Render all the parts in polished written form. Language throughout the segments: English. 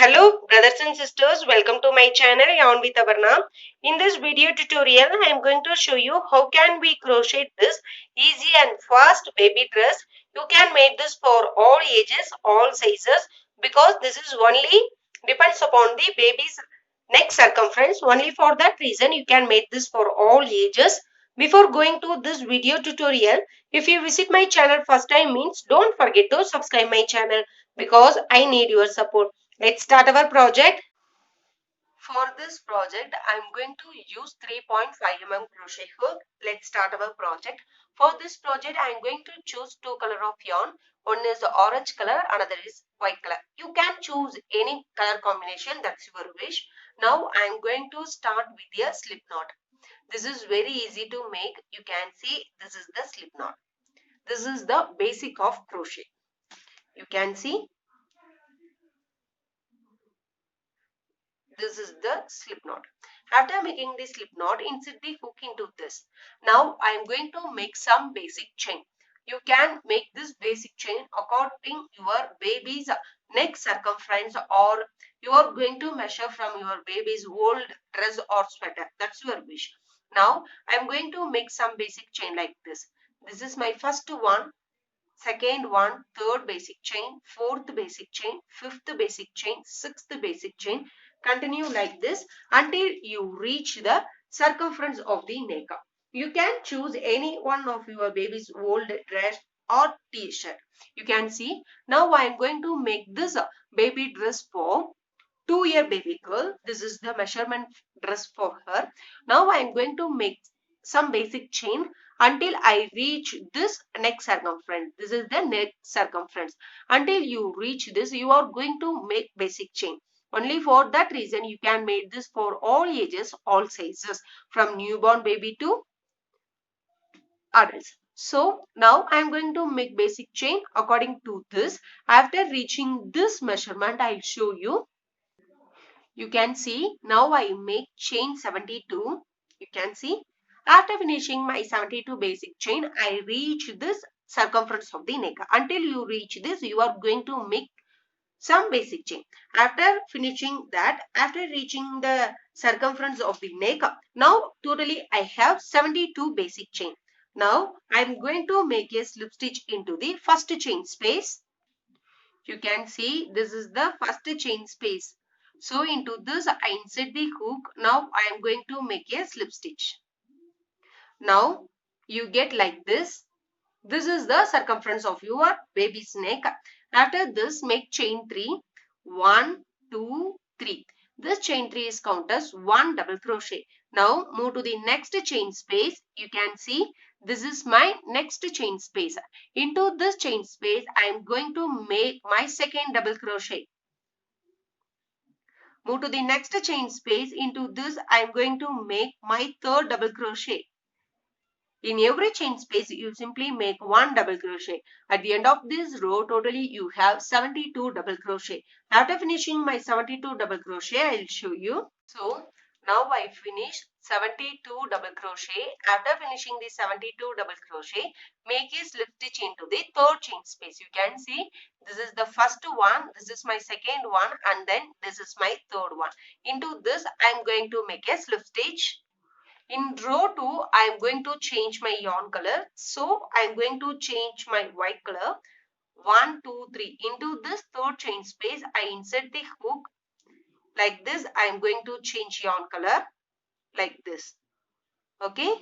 Hello brothers and sisters, welcome to my channel Yarn with Abarna. In this video tutorial, I am going to show you how can we crochet this easy and fast baby dress. You can make this for all ages, all sizes because this is only depends upon the baby's neck circumference. Only for that reason you can make this for all ages. Before going to this video tutorial, if you visit my channel first time means don't forget to subscribe my channel because I need your support. Let's start our project. For this project, I'm going to use 3.5 mm crochet hook. Let's start our project. For this project, I'm going to choose two color of yarn. One is the orange color, another is white color. You can choose any color combination, that's your wish. Now I'm going to start with a slip knot. This is very easy to make. You can see this is the slip knot. This is the basic of crochet. You can see this is the slip knot. After making the slip knot, insert the hook into this. Now I am going to make some basic chain. You can make this basic chain according your baby's neck circumference, or you are going to measure from your baby's old dress or sweater. That's your wish. Now I am going to make some basic chain like this. This is my first one, second one, third basic chain, fourth basic chain, fifth basic chain, sixth basic chain. Continue like this until you reach the circumference of the neck. You can choose any one of your baby's old dress or t-shirt. You can see now I am going to make this baby dress for 2-year baby girl. This is the measurement dress for her. Now I am going to make some basic chain until I reach this neck circumference. This is the neck circumference. Until you reach this, you are going to make basic chain. Only for that reason, you can make this for all ages, all sizes, from newborn baby to adults. So now I am going to make basic chain according to this. After reaching this measurement, I will show you. You can see now I make chain 72. You can see after finishing my 72 basic chain, I reach this circumference of the neck. Until you reach this, you are going to make some basic chain. After finishing that, after reaching the circumference of the neck, now totally I have 72 basic chain. Now I am going to make a slip stitch into the first chain space. You can see this is the first chain space. So into this I insert the hook. Now I am going to make a slip stitch. Now you get like this. This is the circumference of your baby's neck. After this, make chain 3. 1, 2, 3. This chain 3 is counted as 1 double crochet. Now move to the next chain space. You can see this is my next chain space. Into this chain space, I am going to make my second double crochet. Move to the next chain space. Into this, I am going to make my third double crochet. In every chain space, you simply make one double crochet. At the end of this row, totally you have 72 double crochet. After finishing my 72 double crochet, I will show you. So now I finished 72 double crochet. After finishing the 72 double crochet, make a slip stitch into the third chain space. You can see this is the first one, this is my second one, and then this is my third one. Into this, I am going to make a slip stitch. In row 2, I am going to change my yarn color. So, I am going to change my white color. 1, 2, 3. Into this third chain space, I insert the hook. Like this, I am going to change yarn color. Like this. Okay.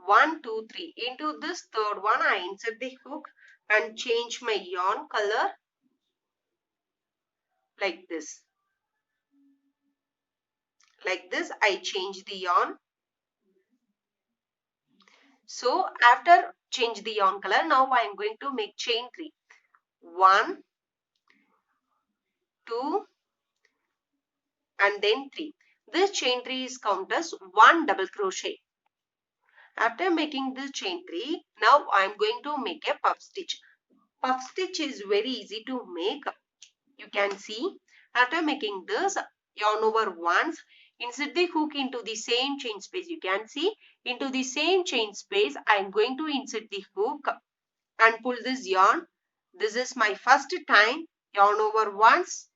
1, 2, 3. Into this third one, I insert the hook and change my yarn color. Like this. Like this, I change the yarn. So after change the yarn color, now I am going to make chain 3. 1, 2, and then 3. This chain 3 is counted as 1 double crochet. After making this chain 3, now I am going to make a puff stitch. Puff stitch is very easy to make. You can see after making this, yarn over once, insert the hook into the same chain space. You can see into the same chain space, I am going to insert the hook and pull this yarn. This is my first time. Yarn over once,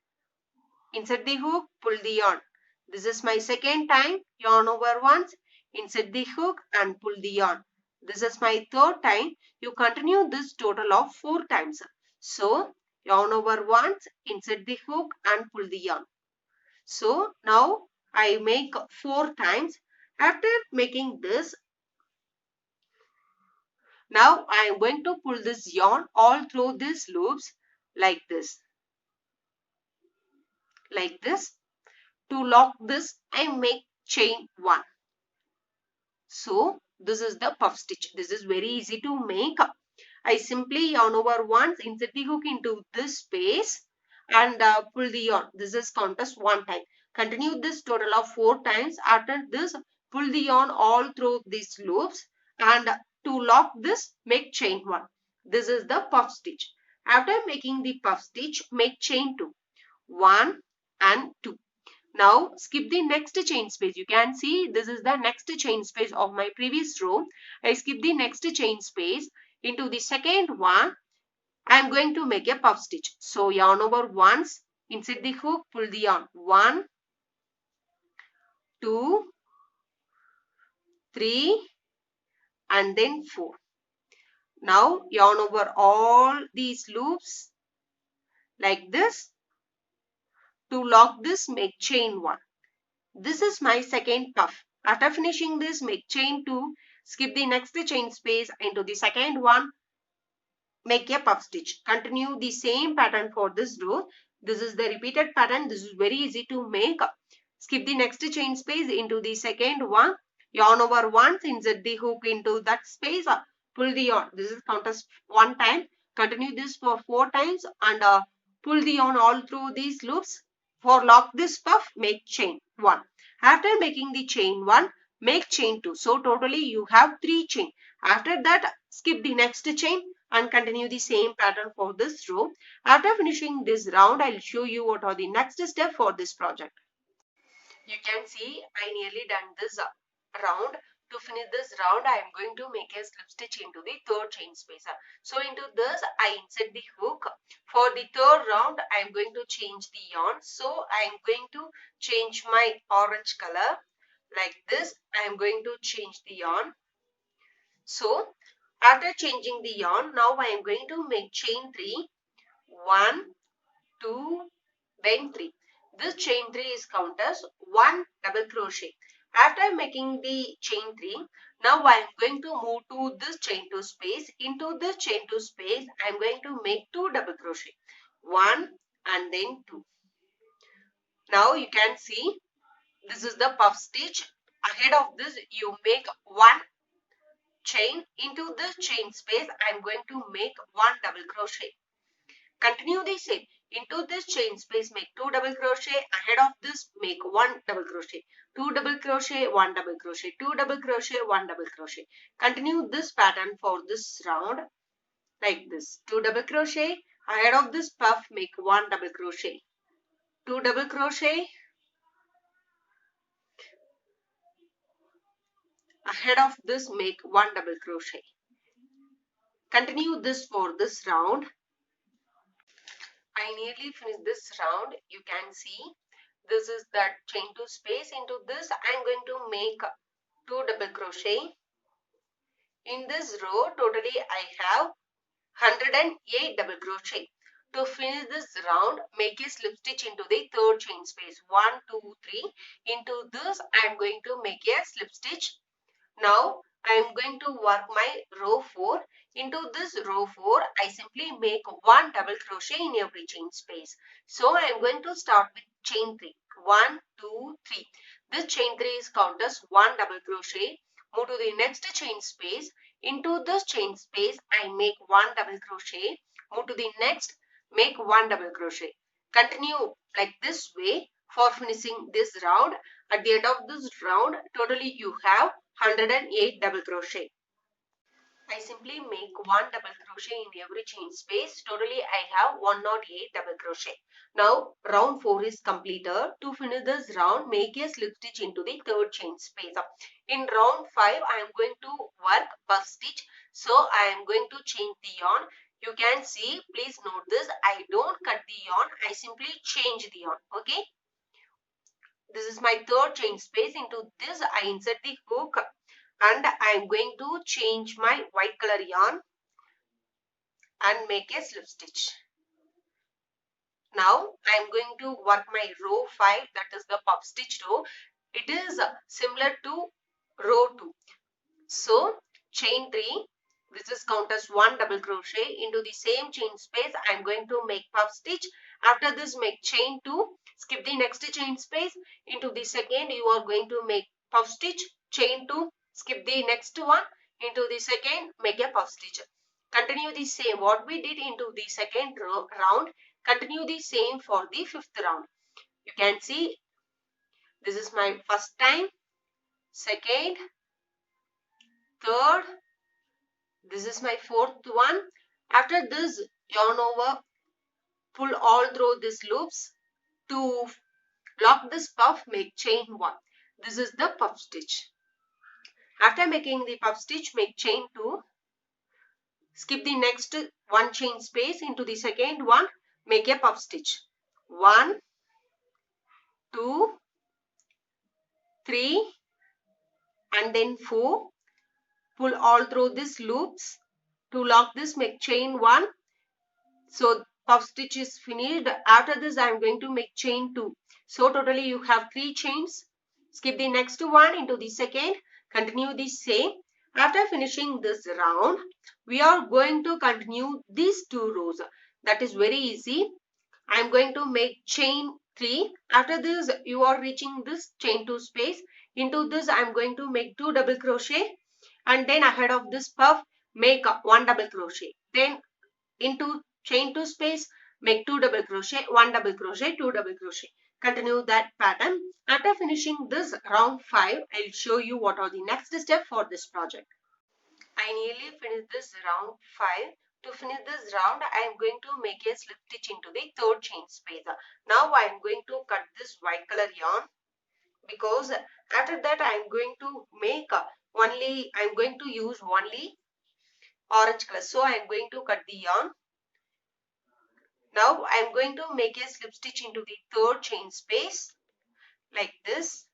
insert the hook, pull the yarn. This is my second time. Yarn over once, insert the hook and pull the yarn. This is my third time. You continue this total of 4 times. So, yarn over once, insert the hook and pull the yarn. So, now I make 4 times. After making this, now I am going to pull this yarn all through these loops like this. Like this. To lock this, I make chain 1. So, this is the puff stitch. This is very easy to make. I simply yarn over once, insert the hook into this space and pull the yarn. This is count as 1 time. Continue this total of 4 times. After this, pull the yarn all through these loops and to lock this, make chain 1. This is the puff stitch. After making the puff stitch, make chain 2. 1 and 2. Now skip the next chain space. You can see this is the next chain space of my previous row. I skip the next chain space. Into the second one, I am going to make a puff stitch. So yarn over once, insert the hook, pull the yarn. 1, 2, 3 and then 4. Now yarn over all these loops like this. To lock this, make chain 1. This is my second puff. After finishing this, make chain 2, skip the next chain space into the second one, make a puff stitch. Continue the same pattern for this row. This is the repeated pattern. This is very easy to make. Skip the next chain space into the second one, yarn over once, insert the hook into that space, pull the yarn. This is count as 1 time. Continue this for 4 times and pull the yarn all through these loops. For lock this puff, make chain 1. After making the chain 1, make chain 2. So totally you have 3 chain. After that, skip the next chain and continue the same pattern for this row. After finishing this round, I'll show you what are the next step for this project. You can see I nearly done this round. To finish this round, I am going to make a slip stitch into the third chain space. So into this, I insert the hook. For the third round, I am going to change the yarn. So I am going to change my orange color like this. I am going to change the yarn. So after changing the yarn, now I am going to make chain 3. 1, 2, then 3. This chain 3 is count as 1 double crochet. After making the chain 3, now I am going to move to this chain 2 space. Into this chain 2 space, I am going to make 2 double crochet. 1 and then 2. Now you can see this is the puff stitch. Ahead of this, you make 1 chain. Into this chain space, I am going to make 1 double crochet. Continue the same. Into this chain space, make 2 double crochet. Ahead of this, make 1 double crochet. 2 double crochet, 1 double crochet. 2 double crochet, 1 double crochet. Continue this pattern for this round like this. 2 double crochet. Ahead of this puff, make 1 double crochet. 2 double crochet. Ahead of this, make 1 double crochet. Continue this for this round. I nearly finished this round. You can see this is that chain 2 space. Into this, I am going to make 2 double crochet. In this row, totally I have 108 double crochet. To finish this round, make a slip stitch into the third chain space. 1, 2, 3. Into this, I am going to make a slip stitch. Now, I am going to work my row 4. Into this row 4, I simply make 1 double crochet in every chain space. So, I am going to start with chain 3. 1, 2, 3. This chain 3 is count as 1 double crochet. Move to the next chain space. Into this chain space, I make 1 double crochet. Move to the next, make 1 double crochet. Continue like this way for finishing this round. At the end of this round, totally you have 108 double crochet. I simply make 1 double crochet in every chain space. Totally I have 108 double crochet. Now round 4 is completed. To finish this round, make a slip stitch into the third chain space. In round 5, I am going to work puff stitch. So I am going to change the yarn. You can see, please note this, I don't cut the yarn, I simply change the yarn. Okay, this is my third chain space. Into this I insert the hook and I am going to change my white color yarn and make a slip stitch. Now I am going to work my row 5, that is the puff stitch row. It is similar to row 2. So chain 3, this is count as 1 double crochet. Into the same chain space I am going to make puff stitch. After this make chain 2, skip the next chain space. Into the second you are going to make puff stitch, chain 2, skip the next one. Into the second make a puff stitch. Continue the same what we did into the second round. Continue the same for the fifth round. You can see this is my first time, second, third, this is my fourth one. After this, yarn over, pull all through these loops. To lock this puff, make chain 1. This is the puff stitch. After making the puff stitch, make chain 2. Skip the next one chain space. Into the second one, make a puff stitch. 1, 2, 3, and then 4. Pull all through these loops. To lock this, make chain 1. So puff stitch is finished. After this I am going to make chain 2. So totally you have 3 chains. Skip the next one into the second. Continue the same. After finishing this round, we are going to continue these 2 rows. That is very easy. I am going to make chain 3. After this you are reaching this chain 2 space. Into this I am going to make 2 double crochet. And then ahead of this puff make 1 double crochet. Then into chain 2 space make 2 double crochet, 1 double crochet, 2 double crochet. Continue that pattern. After finishing this round 5, I'll show you what are the next steps for this project. I nearly finished this round 5. To finish this round, I am going to make a slip stitch into the third chain space. Now I am going to cut this white color yarn, because after that I am going to make I am going to use only orange color. So I am going to cut the yarn. Now I am going to make a slip stitch into the third chain space like this.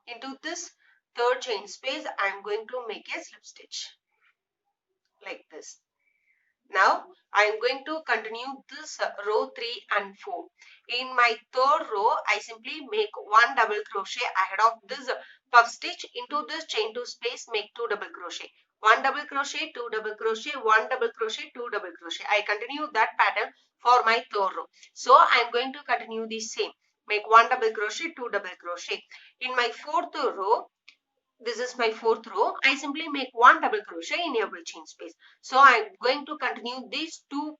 Into this third chain space I am going to make a slip stitch like this. Now I am going to continue this row 3 and 4. In my third row I simply make 1 double crochet ahead of this puff stitch. Into this chain 2 space make 2 double crochet. 1 double crochet, 2 double crochet, 1 double crochet, 2 double crochet. I continue that pattern for my third row. So I am going to continue the same. Make 1 double crochet, 2 double crochet. In my fourth row, this is my fourth row, I simply make 1 double crochet in every chain space. So I am going to continue these 2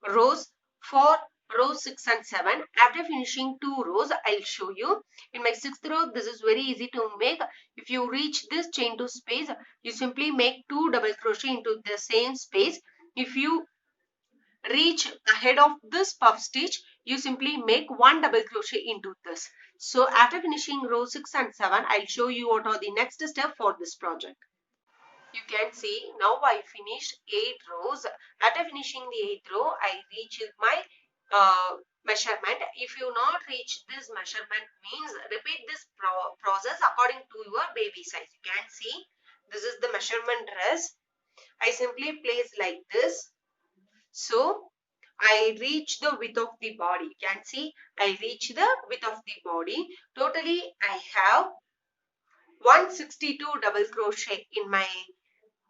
rows for row 6 and 7. After finishing 2 rows, I'll show you. In my 6th row, this is very easy to make. If you reach this chain 2 space, you simply make 2 double crochet into the same space. If you reach ahead of this puff stitch, you simply make 1 double crochet into this. So after finishing row 6 and 7, I'll show you what are the next step for this project. You can see now I finished 8 rows. After finishing the 8th row, I reached my measurement. If you not reach this measurement, means repeat this process according to your baby size. You can see this is the measurement dress. I simply place like this. So I reach the width of the body. You can see I reach the width of the body. Totally I have 162 double crochet in my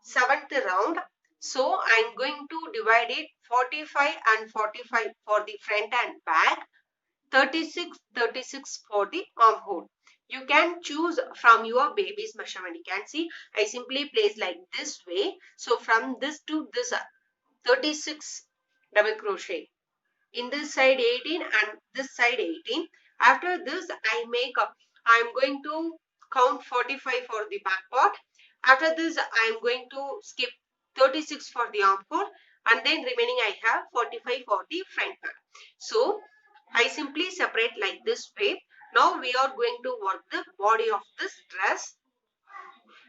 7th round. So I am going to divide it 45 and 45 for the front and back, 36 for the armhole. You can choose from your baby's measurement. You can see I simply place like this way. So from this to this 36 double crochet. In this side 18 and this side 18. After this I am going to count 45 for the back part. After this I am going to skip 36 for the armhole, and then remaining I have 45 for the front part. So I simply separate like this way. Now we are going to work the body of this dress.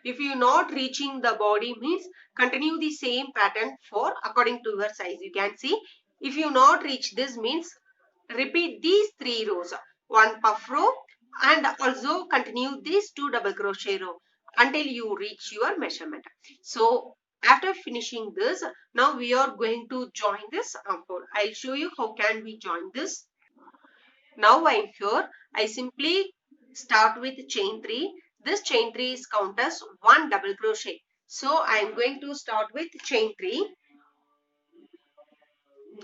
If you not reaching the body means continue the same pattern for according to your size. You can see if you not reach this means repeat these 3 rows, 1 puff row and also continue these 2 double crochet row until you reach your measurement. So after finishing this, now we are going to join this armhole. I'll show you how can we join this. Now I'm here. I simply start with chain 3. This chain 3 is count as 1 double crochet. So I'm going to start with chain 3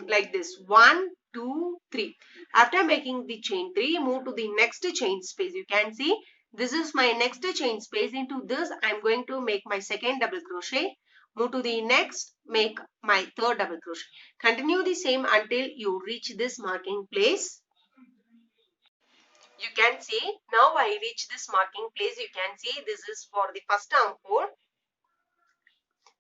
like this, 1 2 3. After making the chain 3, move to the next chain space. You can see this is my next chain space. Into this I'm going to make my second double crochet, move to the next, make my third double crochet. Continue the same until you reach this marking place. You can see now I reach this marking place. You can see this is for the first armhole.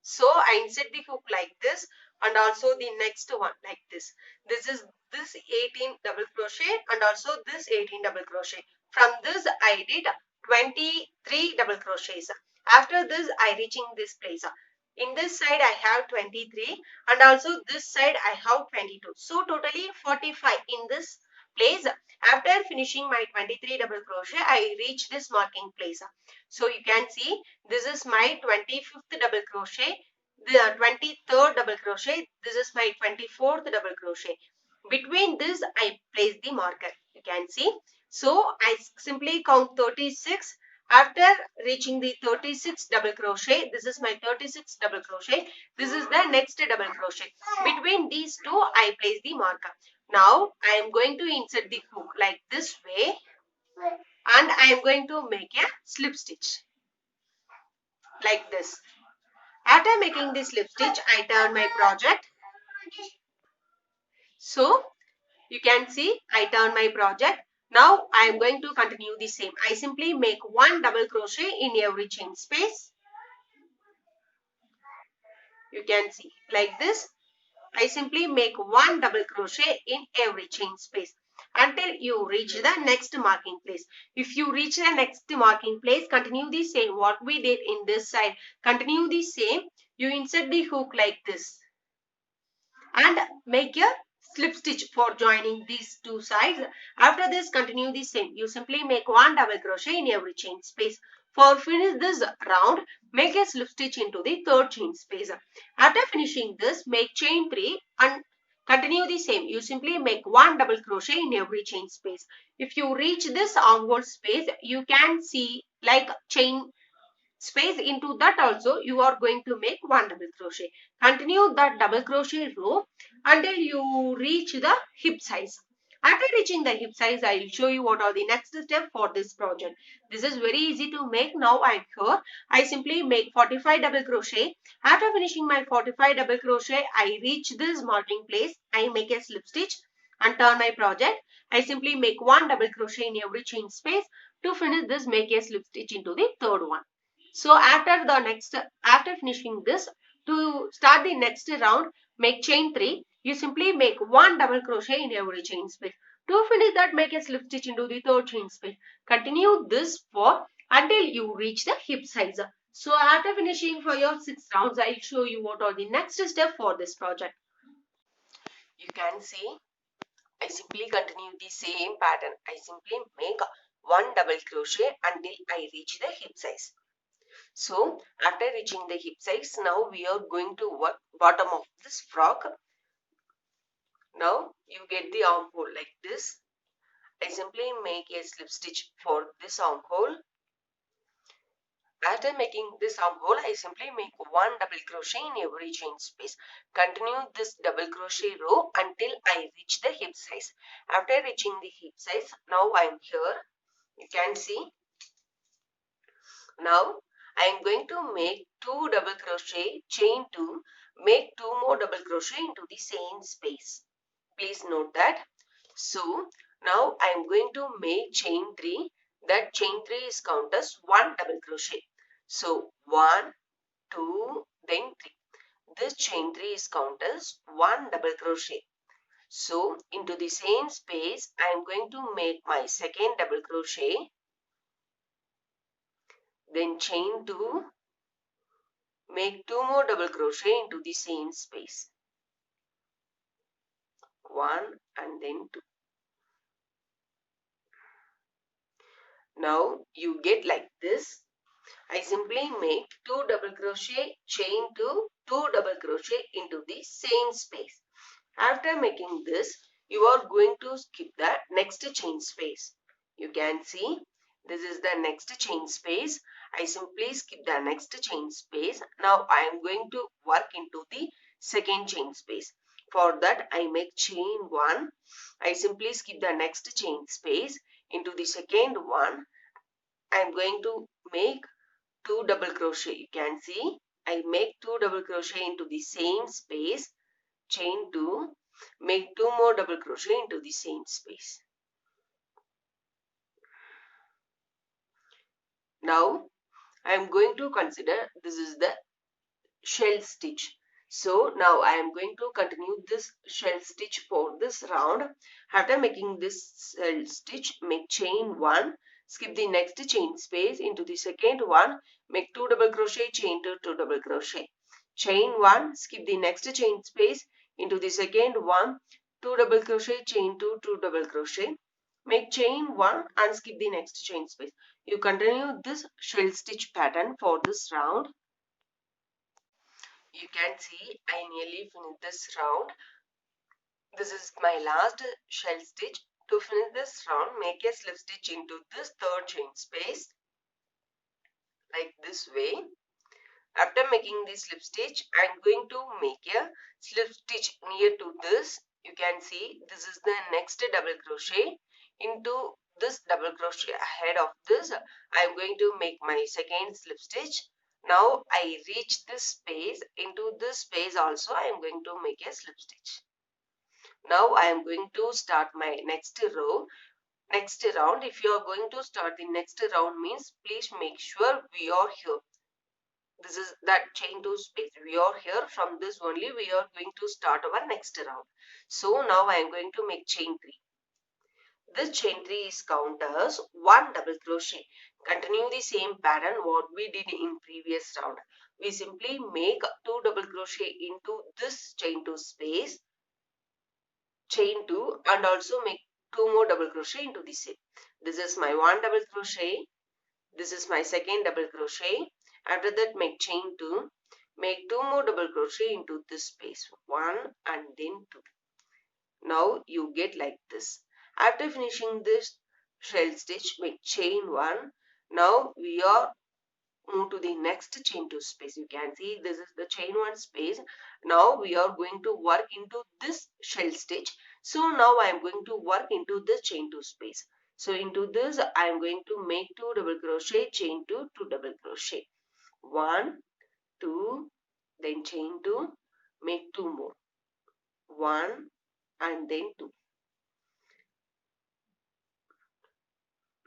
So I insert the hook like this and also the next one like this. This is this 18 double crochet and also this 18 double crochet. From this I did 23 double crochets. After this I reaching this place. In this side I have 23 and also this side I have 22. So totally 45 in this place. After finishing my 23 double crochet I reach this marking place. So you can see this is my 25th double crochet, the 23rd double crochet, this is my 24th double crochet. Between this I place the marker. You can see. So I simply count 36. After reaching the 36 double crochet, this is my 36 double crochet, this is the next double crochet. Between these two I place the marker. Now I am going to insert the hook like this way and I am going to make a slip stitch like this. After making the slip stitch, I turn my project. So you can see I turn my project. Now I am going to continue the same. I simply make 1 double crochet in every chain space. You can see like this. I simply make 1 double crochet in every chain space until you reach the next marking place. If you reach the next marking place, continue the same what we did in this side. Continue the same. You insert the hook like this and make a slip stitch for joining these two sides. After this, continue the same. You simply make 1 double crochet in every chain space. For finish this round, make a slip stitch into the third chain space. After finishing this, make chain 3 and continue the same. You simply make 1 double crochet in every chain space. If you reach this armhole space, you can see like chain space. Into that also you are going to make 1 double crochet. Continue that double crochet row until you reach the hip size. After reaching the hip size, I will show you what are the next step for this project. This is very easy to make. Now I am here. I simply make 45 double crochet. After finishing my 45 double crochet, I reach this marking place. I make a slip stitch and turn my project. I simply make 1 double crochet in every chain space. To finish this, make a slip stitch into the third one. So after finishing this, to start the next round, make chain 3. You simply make 1 double crochet in every chain space. To finish that, make a slip stitch into the third chain space. Continue this for until you reach the hip size. So after finishing for your 6 rounds, I'll show you what are the next step for this project. You can see I simply continue the same pattern. I simply make 1 double crochet until I reach the hip size. So after reaching the hip size, now we are going to work bottom of this frock. Now you get the armhole like this. I simply make a slip stitch for this armhole. After making this armhole, I simply make 1 double crochet in every chain space. Continue this double crochet row until I reach the hip size. After reaching the hip size, now I am here. You can see. Now I am going to make 2 double crochet, chain 2, make 2 more double crochet into the same space. Please note that. So now I am going to make chain 3. That chain 3 is count as 1 double crochet. So 1, 2, then 3. This chain 3 is count as 1 double crochet. So into the same space I am going to make my second double crochet. Then chain 2 make 2 more double crochet into the same space. 1 and then 2. Now you get like this. I simply make 2 double crochet, chain 2, 2 double crochet into the same space. After making this, you are going to skip the next chain space. You can see this is the next chain space. I simply skip the next chain space. Now I am going to work into the second chain space. For that I make chain 1. I simply skip the next chain space into the second one. I am going to make 2 double crochet. You can see I make 2 double crochet into the same space, chain 2, make 2 more double crochet into the same space. Now I am going to consider this is the shell stitch. So now I am going to continue this shell stitch for this round. After making this shell stitch, make chain 1, skip the next chain space into the second one, make 2 double crochet, chain 2, 2 double crochet. Chain 1, skip the next chain space into the second one, 2 double crochet, chain 2, 2 double crochet. Make chain 1 and skip the next chain space. You continue this shell stitch pattern for this round. You can see I nearly finished this round. This is my last shell stitch. To finish this round, make a slip stitch into this third chain space like this way. After making this slip stitch, I am going to make a slip stitch near to this. You can see this is the next double crochet. Into this double crochet ahead of this, I am going to make my second slip stitch. Now I reach this space. Into this space also I am going to make a slip stitch. Now I am going to start my next row. Next round, if you are going to start the next round means please make sure we are here. This is that chain 2 space. We are here. From this only we are going to start our next round. So now I am going to make chain 3. This chain 3 is count as 1 double crochet. Continue the same pattern what we did in previous round. We simply make 2 double crochet into this chain 2 space, chain 2, and also make 2 more double crochet into the same. This is my 1 double crochet. This is my second double crochet. After that make chain 2, make 2 more double crochet into this space, 1 and then 2. Now you get like this. After finishing this shell stitch, make chain 1. Now we are move to the next chain 2 space. You can see this is the chain 1 space. Now we are going to work into this shell stitch. So now I am going to work into this chain 2 space. So into this I am going to make 2 double crochet, chain 2, 2 double crochet. 1, 2, then chain 2, make 2 more. 1 and then 2.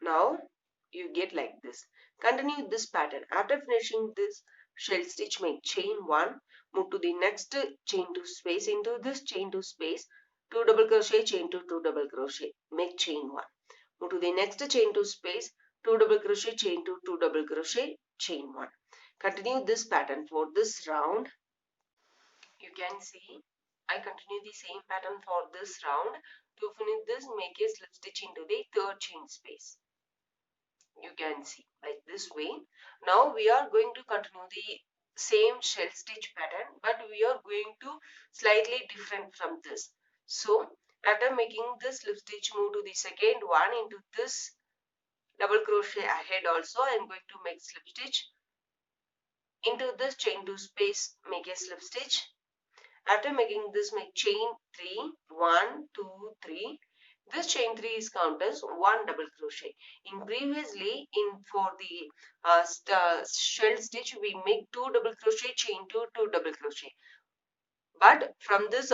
Now you get like this. Continue this pattern. After finishing this shell stitch, make chain 1, move to the next chain 2 space. Into this chain 2 space, 2 double crochet, chain 2, 2 double crochet, make chain 1. Move to the next chain 2 space, 2 double crochet, chain 2, 2 double crochet, chain 1. Continue this pattern for this round. You can see I continue the same pattern for this round. To finish this, make a slip stitch into the third chain space. You can see like this way. Now we are going to continue the same shell stitch pattern, but we are going to slightly different from this. So after making this slip stitch, move to the second one. Into this double crochet ahead also I am going to make slip stitch. Into this chain 2 space, make a slip stitch. After making this, make chain 3, 1, 2, 3. This chain 3 is counted as 1 double crochet. In previously, for the shell stitch, we make 2 double crochet, chain 2, 2 double crochet. But from this,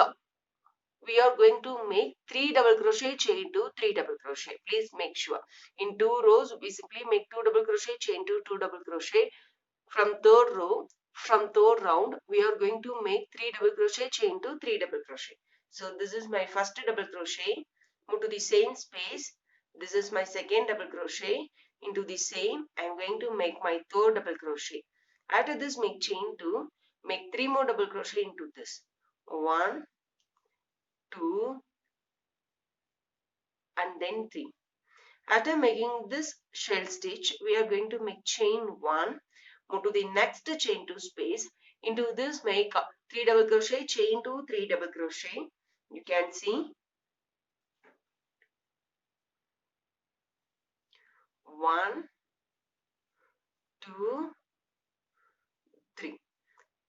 we are going to make 3 double crochet, chain 2, 3 double crochet. Please make sure. In 2 rows, we simply make 2 double crochet, chain 2, 2 double crochet. From third row, from third round, we are going to make 3 double crochet, chain 2, 3 double crochet. So this is my first double crochet. Move to the same space. This is my second double crochet. Into the same, I am going to make my third double crochet. After this, make chain 2, make 3 more double crochet into this. 1, 2, and then 3. After making this shell stitch, we are going to make chain 1, move to the next chain 2 space. Into this, make 3 double crochet, chain 2, 3 double crochet. You can see 1, 2, 3.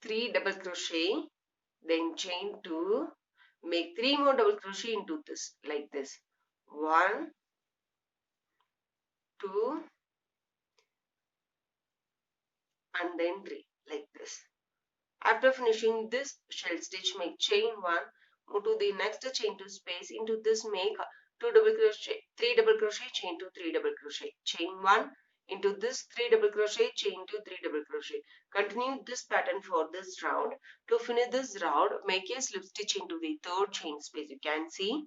3 double crochet, then chain 2, make 3 more double crochet into this, like this. 1, 2, and then 3, like this. After finishing this shell stitch, make chain 1, move to the next chain 2 space. Into this, make 2 double crochet, 3 double crochet, chain 2, 3 double crochet, chain 1. Into this, 3 double crochet, chain 2, 3 double crochet. Continue this pattern for this round. To finish this round, make a slip stitch into the third chain space. You can see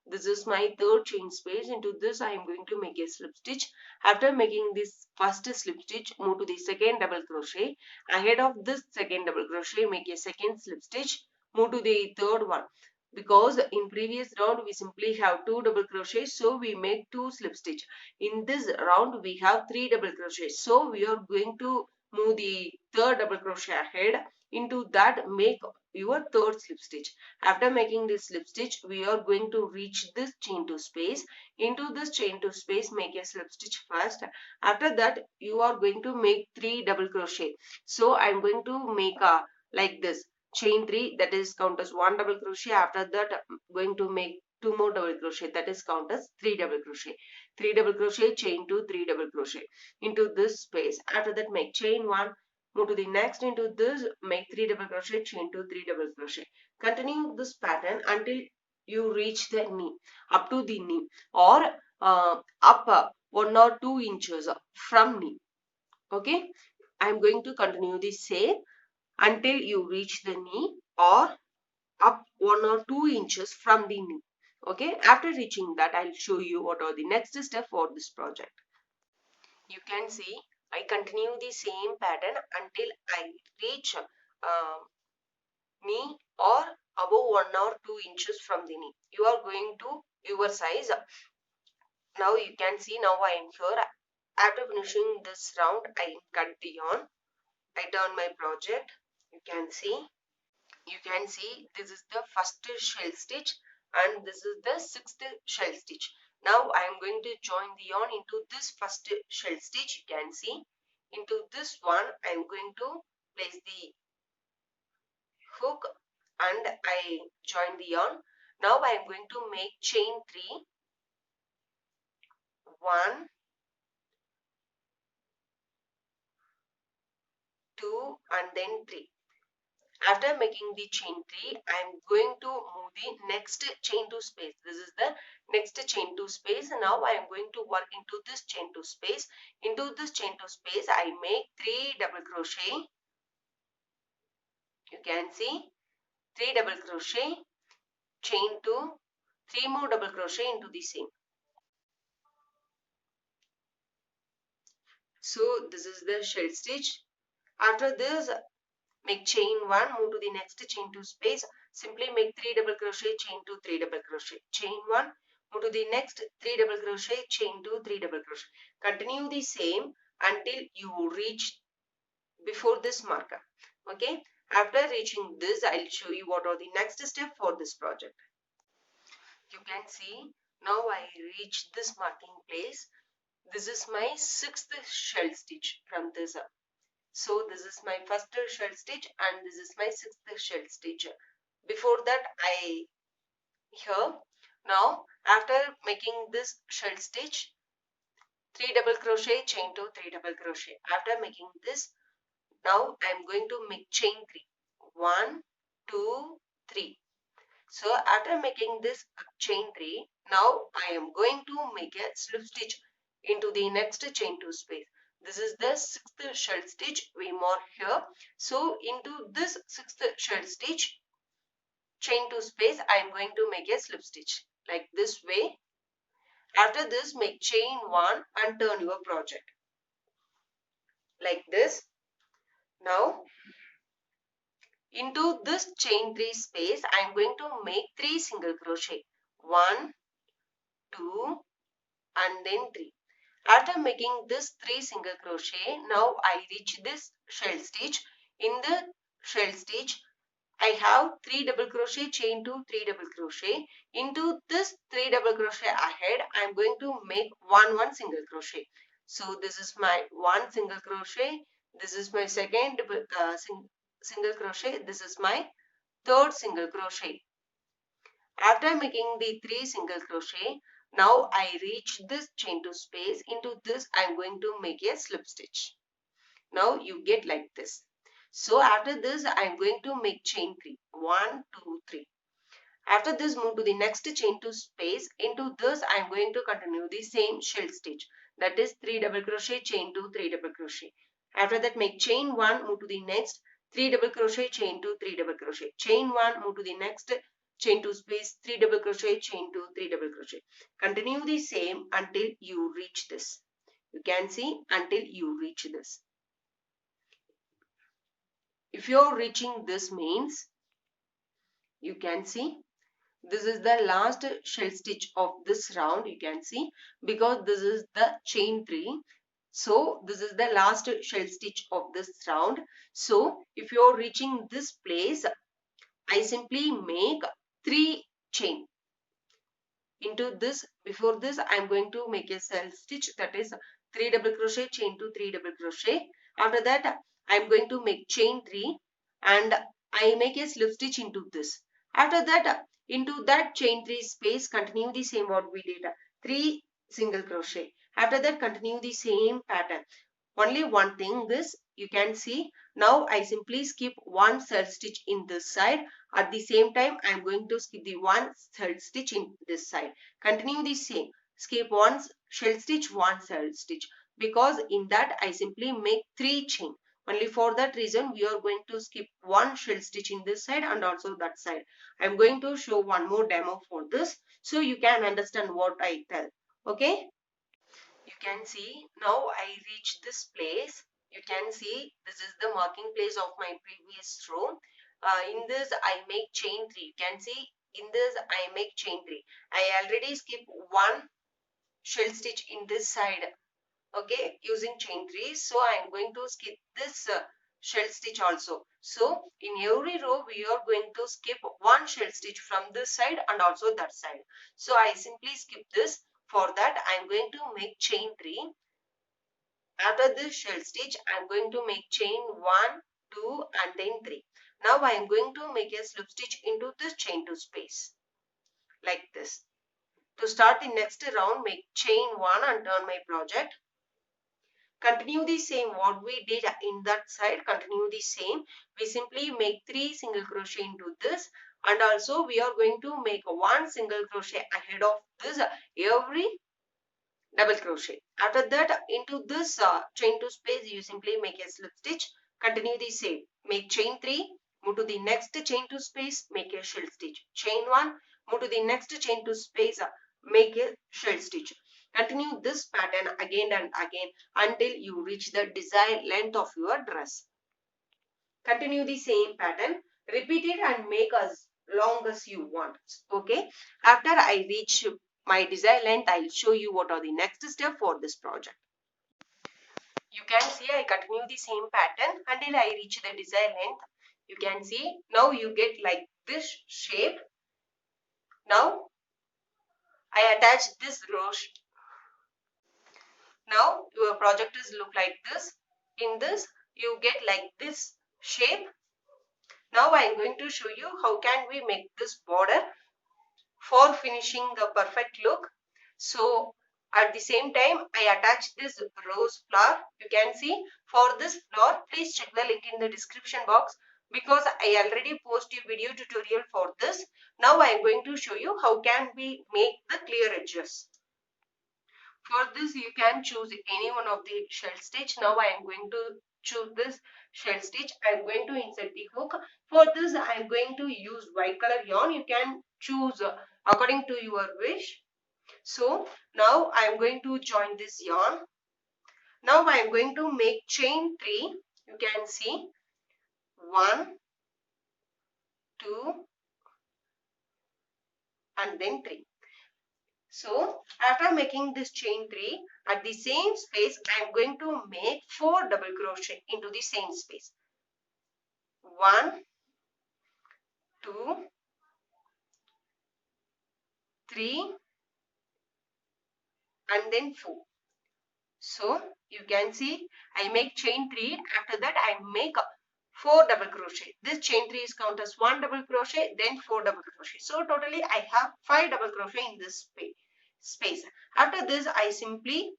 this is my third chain space. Into this, I am going to make a slip stitch. After making this first slip stitch, move to the second double crochet. Ahead of this second double crochet, make a second slip stitch. Move to the third one. Because in previous round we simply have 2 double crochet, so we make 2 slip stitch. In this round we have 3 double crochet, so we are going to move the third double crochet ahead. Into that, make your third slip stitch. After making this slip stitch, we are going to reach this chain 2 space. Into this chain 2 space, make a slip stitch first. After that, you are going to make 3 double crochet. So I am going to make a like this chain 3, that is count as 1 double crochet. After that, I'm going to make 2 more double crochet, that is count as 3 double crochet. 3 double crochet, chain 2, 3 double crochet into this space. After that, make chain 1, move to the next. Into this, make 3 double crochet, chain 2, 3 double crochet. Continue this pattern until you reach the knee, up to the knee, or up 1 or 2 inches from knee. Okay, I am going to continue the same until you reach the knee, or up 1 or 2 inches from the knee. Okay, after reaching that, I'll show you what are the next steps for this project. You can see I continue the same pattern until I reach knee, or above 1 or 2 inches from the knee. You are going to your size. Now you can see, now I am here. After finishing this round, I cut the yarn. I turn my project. You can see this is the first shell stitch and this is the sixth shell stitch. Now I am going to join the yarn into this first shell stitch. You can see into this one I am going to place the hook and I join the yarn. Now I am going to make chain 3, 1, 2 and then 3. After making the chain 3, I am going to move the next chain 2 space. This is the next chain 2 space. Now I am going to work into this chain 2 space. Into this chain 2 space, I make 3 double crochet. You can see 3 double crochet, chain 2, 3 more double crochet into the same. So this is the shell stitch. After this, make chain 1, move to the next chain 2 space. Simply make 3 double crochet, chain 2, 3 double crochet, chain 1, move to the next 3 double crochet, chain 2, 3 double crochet. Continue the same until you reach before this marker. Okay. After reaching this, I'll show you what are the next step for this project. You can see now I reached this marking place. This is my sixth shell stitch from this up. So this is my first shell stitch and this is my sixth shell stitch. Before that I here. Now after making this shell stitch, 3 double crochet, chain 2, 3 double crochet. After making this, now I am going to make chain 3. 1, 2, 3. So after making this chain 3, now I am going to make a slip stitch into the next chain 2 space. This is the sixth shell stitch we mark here. So into this sixth shell stitch, chain 2 space, I am going to make a slip stitch like this way. After this, make chain 1 and turn your project like this. Now into this chain 3 space, I am going to make 3 single crochet. 1, 2 and then 3. After making this 3 single crochet, now I reach this shell stitch. In the shell stitch, I have 3 double crochet, chain 2, 3 double crochet. Into this 3 double crochet ahead, I am going to make 1 single crochet. So this is my 1 single crochet. This is my second single crochet. This is my third single crochet. After making the 3 single crochet, now I reach this chain 2 space. Into this I am going to make a slip stitch. Now you get like this. So after this I am going to make chain 3. 1, 2, 3. After this move to the next chain 2 space. Into this I am going to continue the same shell stitch. That is 3 double crochet, chain 2, 3 double crochet. After that make chain 1, move to the next 3 double crochet, chain 2, 3 double crochet. Chain 1, move to the next chain 2 space, 3 double crochet, chain 2, 3 double crochet. Continue the same until you reach this. You can see until you reach this. If you're reaching this means, you can see this is the last shell stitch of this round. You can see because this is the chain 3. So this is the last shell stitch of this round. So if you're reaching this place, I simply make 3 chain. Into this, before this I am going to make a shell stitch, that is 3 double crochet, chain 2, 3 double crochet. After that I am going to make chain 3 and I make a slip stitch into this. After that into that chain 3 space continue the same what we did, 3 single crochet. After that continue the same pattern. Only one thing, this you can see now I simply skip one shell stitch in this side. At the same time I am going to skip the one shell stitch in this side. Continue the same, skip one shell stitch, one shell stitch, because in that I simply make 3 chain. Only for that reason we are going to skip one shell stitch in this side and also that side. I am going to show one more demo for this so you can understand what I tell. Okay, you can see now I reach this place. You can see this is the marking place of my previous row. In this I make chain 3. You can see in this I make chain 3. I already skip one shell stitch in this side, okay, using chain 3. So I am going to skip this shell stitch also. So in every row we are going to skip one shell stitch from this side and also that side. So I simply skip this. For that I am going to make chain 3. After this shell stitch I am going to make chain 1, 2 and then 3. Now I am going to make a slip stitch into this chain 2 space like this. To start the next round, make chain 1 and turn my project. Continue the same what we did in that side. Continue the same. We simply make 3 single crochet into this, and also we are going to make 1 single crochet ahead of this every double crochet. After that into this chain 2 space you simply make a slip stitch. Continue the same. Make chain 3. Move to the next chain 2 space. Make a shell stitch. Chain 1. Move to the next chain 2 space. Make a shell stitch. Continue this pattern again and again until you reach the desired length of your dress. Continue the same pattern. Repeat it and make as long as you want. Okay. After I reach my desired length, I'll show you what are the next steps for this project. You can see I continue the same pattern until I reach the desired length. You can see now you get like this shape. Now I attach this row. Now your project is look like this. In this you get like this shape. Now I am going to show you how can we make this border for finishing the perfect look. So at the same time I attach this rose flower. You can see for this flower please check the link in the description box because I already post a video tutorial for this. Now I am going to show you how can we make the clear edges. For this you can choose any one of the shell stitch. Now I am going to choose this shell stitch. I am going to insert the hook. For this I am going to use white color yarn. You can choose according to your wish. So now I am going to join this yarn. Now I am going to make chain 3. You can see 1, 2 and then 3. So after making this chain 3, at the same space I am going to make 4 double crochet into the same space. 1, 2, 3 and then 4. So you can see I make chain 3. After that I make 4 double crochet. This chain 3 is count as 1 double crochet, then 4 double crochet. So totally I have 5 double crochet in this space. After this I simply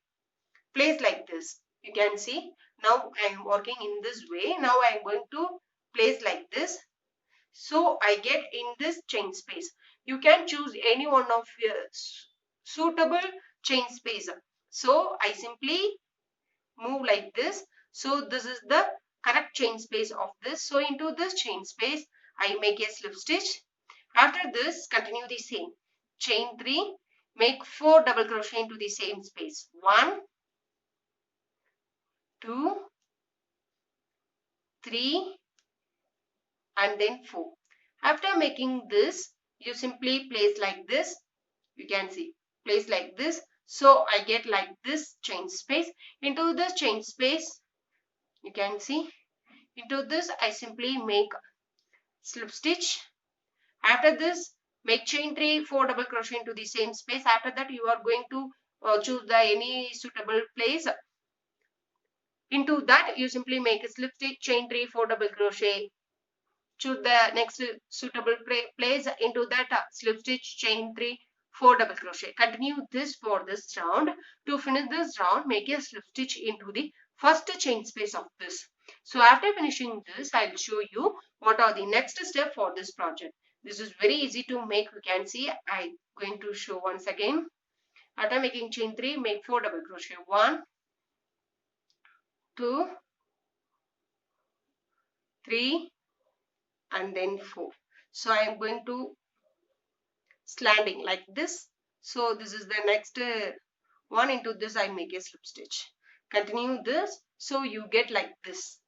place like this. You can see now I am working in this way. Now I am going to place like this. So I get in this chain space. You can choose any one of your suitable chain space. So I simply move like this. So this is the correct chain space of this. So into this chain space I make a slip stitch. After this continue the same. Chain 3, make 4 double crochet into the same space. 1, 2, 3 and then 4. After making this, you simply place like this. You can see, place like this. So I get like this chain space. Into this chain space, you can see, into this I simply make slip stitch. After this, make chain 3, 4 double crochet into the same space. After that, you are going to choose the any suitable place. Into that, you simply make a slip stitch, chain 3, 4 double crochet. Choose the next suitable place. Into that slip stitch, chain 3, 4 double crochet. Continue this for this round. To finish this round, make a slip stitch into the first chain space of this. So after finishing this, I'll show you what are the next step for this project. This is very easy to make. You can see I'm going to show once again. After making chain 3, make 4 double crochet. 1, 2, 3 and then 4. So I am going to slanting like this. So this is the next one. Into this I make a slip stitch. Continue this. So you get like this.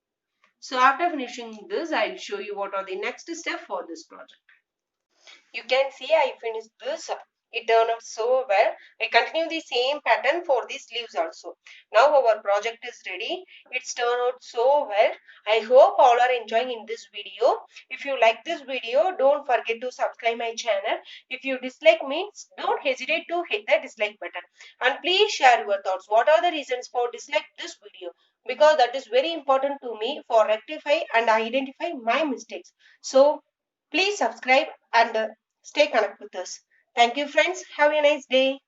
So after finishing this, I'll show you what are the next step for this project. You can see I finished this. It turned out so well. I continue the same pattern for these sleeves also. Now our project is ready. It's turned out so well. I hope all are enjoying in this video. If you like this video, don't forget to subscribe my channel. If you dislike me, don't hesitate to hit the dislike button. And please share your thoughts. What are the reasons for dislike this video? Because that is very important to me for rectify and identify my mistakes. So please subscribe and stay connected with us. Thank you, friends. Have a nice day.